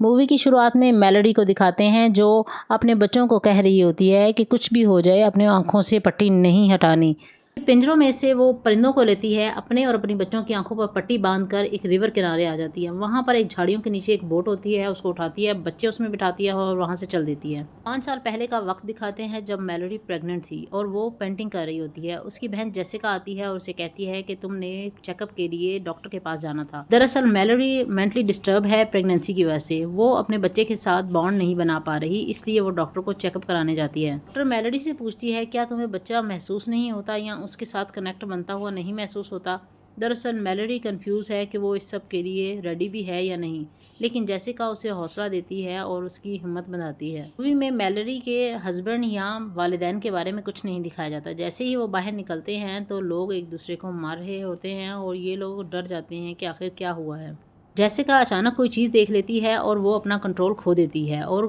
Movie की शुरुआत में मेलोडी को दिखाते हैं जो अपने बच्चों को कह रही होती है कि कुछ भी हो जाए अपने आँखों से पट्टी नहीं हटानी। पिंजरों में से वो परिंदों को लेती है, अपने और अपनी बच्चों की आंखों पर पट्टी बांधकर एक रिवर किनारे आ जाती है। वहाँ पर एक झाड़ियों के नीचे एक बोट होती है, उसको उठाती है, बच्चे उसमें बिठाती है और वहाँ से चल देती है। 5 साल पहले का वक्त दिखाते हैं जब मेलोडी प्रेग्नेंट थी और वो पेंटिंग कर रही होती है। उसकी बहन जेसिका आती है और उसे कहती है कि तुमने चेकअप के लिए डॉक्टर के पास जाना था। दरअसल मेलोडी मेंटली डिस्टर्ब है प्रेगनेंसी की वजह से, वो अपने बच्चे के साथ बॉन्ड नहीं बना पा रही, इसलिए वो डॉक्टर को चेकअप कराने जाती है। डॉक्टर मेलोडी से पूछती है क्या तुम्हें बच्चा महसूस नहीं होता या उसके साथ कनेक्ट बनता हुआ नहीं महसूस होता। दरअसल मेलोडी कंफ्यूज है कि वो इस सब के लिए रेडी भी है या नहीं, लेकिन जेसिका उसे हौसला देती है और उसकी हिम्मत बनाती है। मूवी में मेलोडी के हस्बैंड या वालिदैन के बारे में कुछ नहीं दिखाया जाता। जैसे ही वो बाहर निकलते हैं तो लोग एक दूसरे को मार रहे होते हैं और ये लोग डर जाते हैं कि आखिर क्या हुआ है। जेसिका अचानक कोई चीज़ देख लेती है और वो अपना कंट्रोल खो देती है और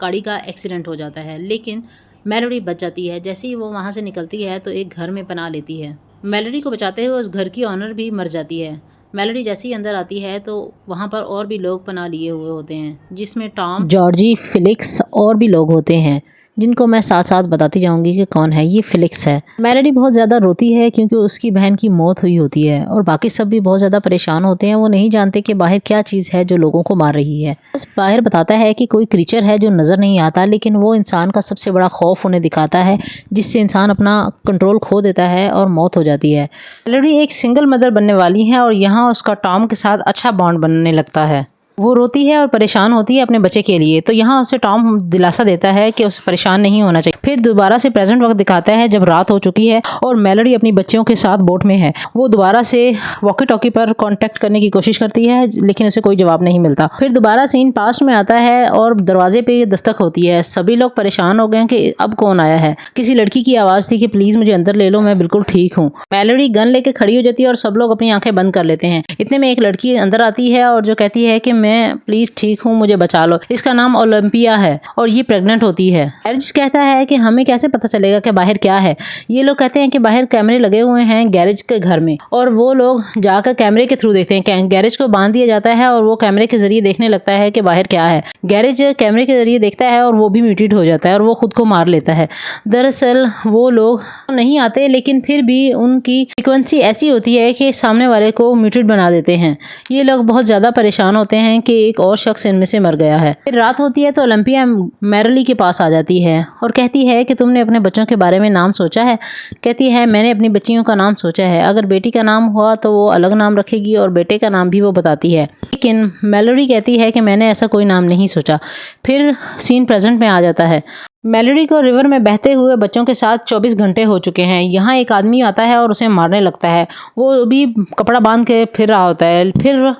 गाड़ी का एक्सीडेंट हो जाता है, लेकिन मेलोडी बच जाती है। जैसे ही वो वहाँ से निकलती है तो एक घर में पनाह लेती है। मेलोडी को बचाते हुए उस घर की ऑनर भी मर जाती है। मेलोडी जैसे ही अंदर आती है तो वहाँ पर और भी लोग पनाह लिए हुए होते हैं, जिसमें टॉम, जॉर्जी, फिलिक्स और भी लोग होते हैं जिनको मैं साथ साथ बताती जाऊंगी कि कौन है। ये फिलिक्स है। मेलोडी बहुत ज़्यादा रोती है क्योंकि उसकी बहन की मौत हुई होती है और बाकी सब भी बहुत ज़्यादा परेशान होते हैं। वो नहीं जानते कि बाहर क्या चीज़ है जो लोगों को मार रही है। बस बाहर बताता है कि कोई क्रीचर है जो नज़र नहीं आता, लेकिन वो इंसान का सबसे बड़ा खौफ उन्हें दिखाता है, जिससे इंसान अपना कंट्रोल खो देता है और मौत हो जाती है। मेलोडी एक सिंगल मदर बनने वाली है और यहाँ उसका टॉम के साथ अच्छा बॉन्ड बनने लगता है। वो रोती है और परेशान होती है अपने बच्चे के लिए, तो यहाँ उसे टॉम दिलासा देता है कि उसे परेशान नहीं होना चाहिए। फिर दोबारा से प्रेजेंट वक्त दिखाता है जब रात हो चुकी है और मेलोडी अपनी बच्चियों के साथ बोट में है। वो दोबारा से वॉकी टॉकी पर कांटेक्ट करने की कोशिश करती है, लेकिन उसे कोई जवाब नहीं मिलता। फिर दोबारा सीन पास्ट में आता है और दरवाजे पे दस्तक होती है। सभी लोग परेशान हो गए कि अब कौन आया है। किसी लड़की की आवाज़ थी कि प्लीज़ मुझे अंदर ले लो, मैं बिल्कुल ठीक हूँ। मेलोडी गन लेके खड़ी हो जाती है और सब लोग अपनी आंखें बंद कर लेते हैं। इतने में एक लड़की अंदर आती है और जो कहती है कि मैं प्लीज ठीक हूँ, मुझे बचा लो। इसका नाम ओलंपिया है और ये प्रेग्नेंट होती है। गैरेज कहता है कि हमें कैसे पता चलेगा कि बाहर क्या है। ये लोग कहते हैं कि बाहर कैमरे लगे हुए हैं गैरेज के घर में, और वो लोग जाकर कैमरे के थ्रू देखते हैं। गैरेज को बांध दिया जाता है और वो कैमरे के जरिए देखने लगता है कि बाहर क्या है। गैरेज कैमरे के जरिए देखता है और वो भी म्यूटेट हो जाता है और वो खुद को मार लेता है। दरअसल वो लोग नहीं आते, लेकिन फिर भी उनकी फ्रीक्वेंसी ऐसी होती है कि सामने वाले को म्यूटेट बना देते हैं। ये लोग बहुत ज़्यादा परेशान होते हैं कि एक और शख्स इनमें से मर गया है। फिर रात होती है तो ओलंपिया मेलोडी के पास आ जाती है और कहती है कि तुमने अपने बच्चों के बारे में नाम सोचा है। कहती है मैंने अपनी बच्चियों का नाम सोचा है, अगर बेटी का नाम हुआ तो वो अलग नाम रखेगी और बेटे का नाम भी वो बताती है। लेकिन मेलोडी कहती है कि मैंने ऐसा कोई नाम नहीं सोचा। फिर सीन प्रेजेंट में आ जाता है। मेलोडी को रिवर में बहते हुए बच्चों के साथ 24 घंटे हो चुके हैं। यहाँ एक आदमी आता है और उसे मारने लगता है। वो भी कपड़ा बांध के फिर रहा होता है। फिर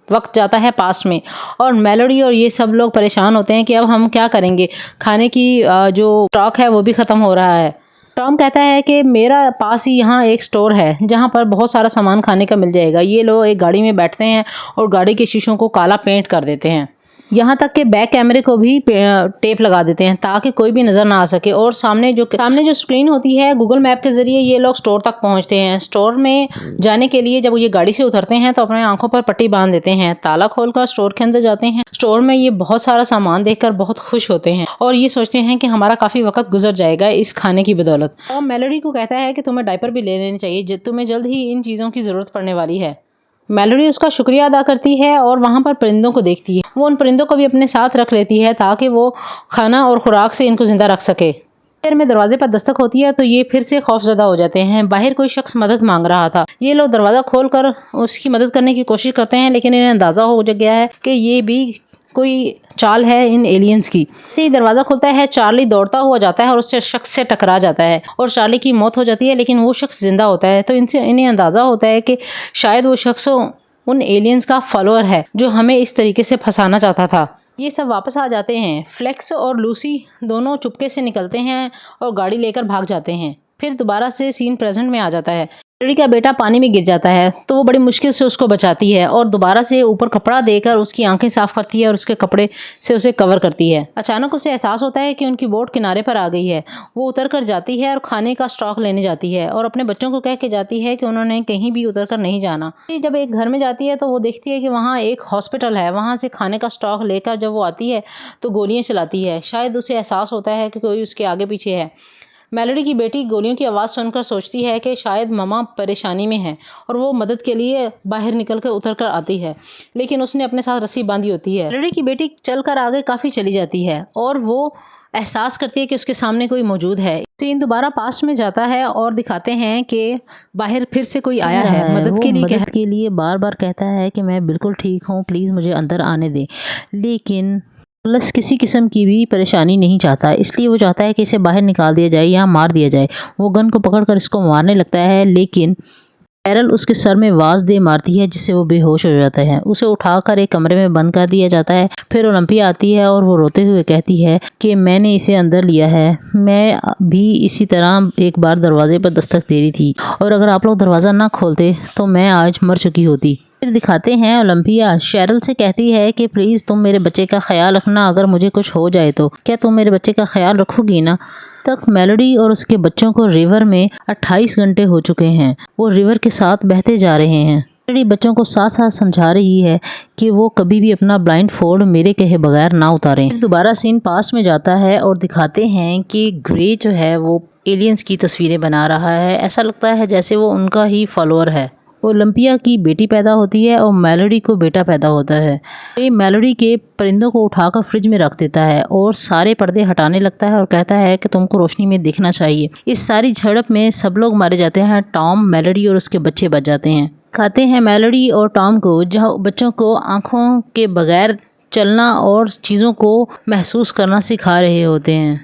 वक्त जाता है पास्ट में और मेलोडी और ये सब लोग परेशान होते हैं कि अब हम क्या करेंगे। खाने की जो स्टॉक है वो भी ख़त्म हो रहा है। टॉम कहता है कि मेरा पास ही यहाँ एक स्टोर है जहाँ पर बहुत सारा सामान खाने का मिल जाएगा। ये लोग एक गाड़ी में बैठते हैं और गाड़ी के शीशों को काला पेंट कर देते हैं। यहाँ तक कि बैक कैमरे को भी टेप लगा देते हैं ताकि कोई भी नज़र ना आ सके। और सामने जो स्क्रीन होती है, गूगल मैप के ज़रिए ये लोग स्टोर तक पहुँचते हैं। स्टोर में जाने के लिए जब ये गाड़ी से उतरते हैं तो अपने आंखों पर पट्टी बांध देते हैं। ताला खोलकर स्टोर के अंदर जाते हैं। स्टोर में ये बहुत सारा सामान देखकर बहुत खुश होते हैं और ये सोचते हैं कि हमारा काफ़ी वक्त गुजर जाएगा इस खाने की बदौलत। और मेलोडी को कहता है कि तुम्हें डायपर भी ले लेने चाहिए, तुम्हें जल्द ही इन चीज़ों की ज़रूरत पड़ने वाली है। मेलोडी उसका शुक्रिया अदा करती है और वहाँ पर परिंदों को देखती है। वो उन परिंदों को भी अपने साथ रख लेती है ताकि वो खाना और खुराक से इनको जिंदा रख सके। फिर में दरवाजे पर दस्तक होती है तो ये फिर से खौफजदा हो जाते हैं। बाहर कोई शख्स मदद मांग रहा था। ये लोग दरवाज़ा खोलकर उसकी मदद करने की कोशिश करते हैं, लेकिन इन्हें अंदाज़ा हो गया है कि ये भी कोई चाल है इन एलियंस की। जैसे ही दरवाज़ा खुलता है चार्ली दौड़ता हुआ जाता है और उससे शख्स से टकरा जाता है और चार्ली की मौत हो जाती है, लेकिन वो शख्स जिंदा होता है। तो इन्हें अंदाज़ा होता है कि शायद वो शख्स उन एलियंस का फॉलोअर है जो हमें इस तरीके से फंसाना चाहता था। ये सब वापस आ जाते हैं। फ्लेक्स और लूसी दोनों चुपके से निकलते हैं और गाड़ी लेकर भाग जाते हैं। फिर दोबारा से सीन प्रेजेंट में आ जाता है। मेलोडी का बेटा पानी में गिर जाता है तो वो बड़ी मुश्किल से उसको बचाती है और दोबारा से ऊपर कपड़ा देकर उसकी आंखें साफ करती है और उसके कपड़े से उसे कवर करती है। अचानक उसे एहसास होता है कि उनकी बोट किनारे पर आ गई है। वो उतर कर जाती है और खाने का स्टॉक लेने जाती है और अपने बच्चों को कह के जाती है कि उन्होंने कहीं भी उतर कर नहीं जाना। जब एक घर में जाती है तो वो देखती है कि वहाँ एक हॉस्पिटल है। वहाँ से खाने का स्टॉक लेकर जब वो आती है तो गोलियाँ चलाती है। शायद उसे एहसास होता है कि कोई उसके आगे पीछे है। मेलोडी की बेटी गोलियों की आवाज़ सुनकर सोचती है कि शायद मम्मा परेशानी में है और वो मदद के लिए बाहर निकल कर उतर कर आती है, लेकिन उसने अपने साथ रस्सी बांधी होती है। मेलोडी की बेटी चलकर आगे काफ़ी चली जाती है और वो एहसास करती है कि उसके सामने कोई मौजूद है। सीन दोबारा पास्ट में जाता है और दिखाते हैं कि बाहर फिर से कोई आया है मदद के लिए बार बार कहता है कि मैं बिल्कुल ठीक हूँ, प्लीज़ मुझे अंदर आने दें। लेकिन प्लस किसी किस्म की भी परेशानी नहीं चाहता, इसलिए वो चाहता है कि इसे बाहर निकाल दिया जाए या मार दिया जाए। वो गन को पकड़कर इसको मारने लगता है, लेकिन कैरल उसके सर में वाज दे मारती है जिससे वो बेहोश हो जाता है। उसे उठाकर एक कमरे में बंद कर दिया जाता है। फिर ओलंपिया आती है और वो रोते हुए कहती है कि मैंने इसे अंदर लिया है, मैं भी इसी तरह एक बार दरवाजे पर दस्तक दे रही थी और अगर आप लोग दरवाज़ा ना खोलते तो मैं आज मर चुकी होती। फिर दिखाते हैं ओलंपिया शेरिल से कहती है कि प्लीज़ तुम मेरे बच्चे का ख्याल रखना, अगर मुझे कुछ हो जाए तो क्या तुम मेरे बच्चे का ख्याल रखोगी ना। तक मेलोडी और उसके बच्चों को रिवर में 28 घंटे हो चुके हैं। वो रिवर के साथ बहते जा रहे हैं। मेलोडी बच्चों को साथ साथ समझा रही है कि वो कभी भी अपना ब्लाइंड फोल्ड मेरे कहे बगैर ना उतारें। फिर दोबारा सीन पास्ट में जाता है और दिखाते हैं कि ग्रे जो है वो एलियंस की तस्वीरें बना रहा है। ऐसा लगता है जैसे वो उनका ही फॉलोअर है। ओलंपिया की बेटी पैदा होती है और मेलोडी को बेटा पैदा होता है। ये मेलोडी के परिंदों को उठाकर फ्रिज में रख देता है और सारे पर्दे हटाने लगता है और कहता है कि तुमको रोशनी में दिखना चाहिए। इस सारी झड़प में सब लोग मारे जाते हैं। टॉम, मेलोडी और उसके बच्चे बच जाते हैं। खाते हैं मेलोडी और टॉम को जहाँ बच्चों को आँखों के बगैर चलना और चीज़ों को महसूस करना सिखा रहे होते हैं।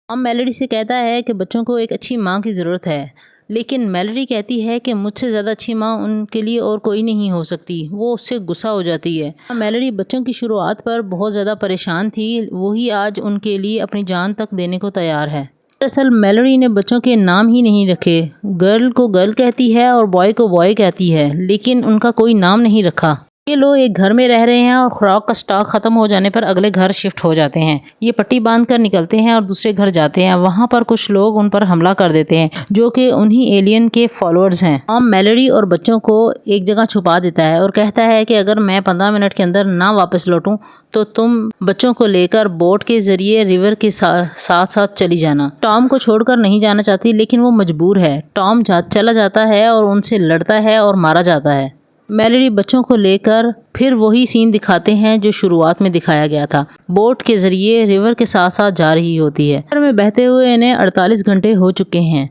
टॉम मेलोडी से कहता है कि बच्चों को एक अच्छी माँ की ज़रूरत है, लेकिन मेलोडी कहती है कि मुझसे ज़्यादा अच्छी माँ उनके लिए और कोई नहीं हो सकती। वो उससे गुस्सा हो जाती है। मेलोडी बच्चों की शुरुआत पर बहुत ज़्यादा परेशान थी, वही आज उनके लिए अपनी जान तक देने को तैयार है। दरअसल मेलोडी ने बच्चों के नाम ही नहीं रखे। गर्ल को गर्ल कहती है और बॉय को बॉय कहती है, लेकिन उनका कोई नाम नहीं रखा। ये लोग एक घर में रह रहे हैं और खुराक का स्टॉक खत्म हो जाने पर अगले घर शिफ्ट हो जाते हैं। ये पट्टी बांध कर निकलते हैं और दूसरे घर जाते हैं। वहाँ पर कुछ लोग उन पर हमला कर देते हैं जो कि उन्हीं एलियन के फॉलोअर्स हैं। टॉम मेलोडी और बच्चों को एक जगह छुपा देता है और कहता है कि अगर मैं 15 मिनट के अंदर ना वापस लौटूं तो तुम बच्चों को लेकर बोट के जरिए रिवर के साथ साथ चली जाना। टॉम को छोड़कर नहीं जाना चाहती, लेकिन वो मजबूर है। टॉम चला जाता है और उनसे लड़ता है और मारा जाता है। मेलोडी बच्चों को लेकर फिर वही सीन दिखाते हैं जो शुरुआत में दिखाया गया था। बोट के जरिए रिवर के साथ साथ जा रही होती है। रिवर में बहते हुए इन्हें 48 घंटे हो चुके हैं।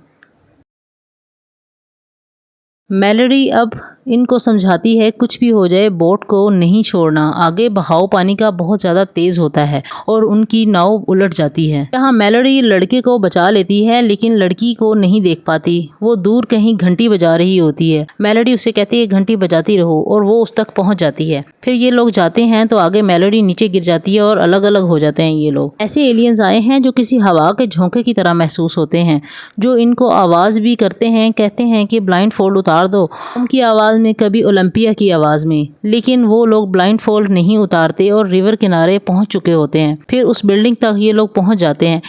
मेलोडी अब इनको समझाती है कुछ भी हो जाए बोट को नहीं छोड़ना। आगे बहाव पानी का बहुत ज़्यादा तेज़ होता है और उनकी नाव उलट जाती है। यहाँ मेलोडी लड़के को बचा लेती है, लेकिन लड़की को नहीं देख पाती। वो दूर कहीं घंटी बजा रही होती है। मेलोडी उसे कहती है घंटी बजाती रहो और वो उस तक पहुँच जाती है। फिर ये लोग जाते हैं तो आगे मेलोडी नीचे गिर जाती है और अलग अलग हो जाते हैं। ये लोग ऐसे एलियंस आए हैं जो किसी हवा के झोंके की तरह महसूस होते हैं, जो इनको आवाज़ भी करते हैं। कहते हैं कि ब्लाइंड फोल्ड उतार दो, उनकी आवाज़ में, कभी ओलंपिया की आवाज़ में। लेकिन वो लोग ब्लाइंड फोल्ड नहीं उतारते और रिवर किनारे पहुंच चुके होते हैं। फिर उस बिल्डिंग तक ये लोग पहुंच जाते हैं।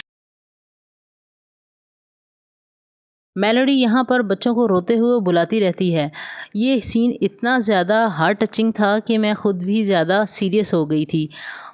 मेलोडी यहाँ पर बच्चों को रोते हुए बुलाती रहती है। ये सीन इतना ज़्यादा हार्ट टचिंग था कि मैं खुद भी ज़्यादा सीरियस हो गई थी।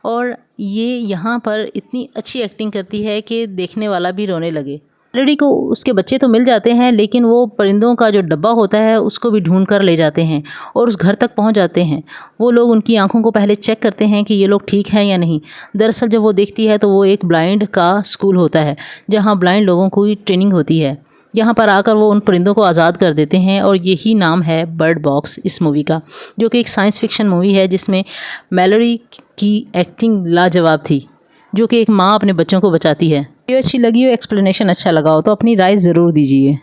और ये यहाँ पर इतनी अच्छी एक्टिंग करती है कि देखने वाला भी रोने लगे। मेलोडी को उसके बच्चे तो मिल जाते हैं, लेकिन वो परिंदों का जो डब्बा होता है उसको भी ढूंढ कर ले जाते हैं और उस घर तक पहुंच जाते हैं। वो लोग उनकी आंखों को पहले चेक करते हैं कि ये लोग ठीक हैं या नहीं। दरअसल जब वो देखती है तो वो एक ब्लाइंड का स्कूल होता है जहाँ ब्लाइंड लोगों को ट्रेनिंग होती है। यहाँ पर आकर वो उन परिंदों को आज़ाद कर देते हैं और यही नाम है बर्ड बॉक्स इस मूवी का, जो कि एक साइंस फिक्शन मूवी है जिसमें मेलोडी की एक्टिंग लाजवाब थी, जो कि एक माँ अपने बच्चों को बचाती है। वीडियो अच्छी लगी हो, एक्सप्लेनेशन अच्छा लगा हो तो अपनी राय ज़रूर दीजिए।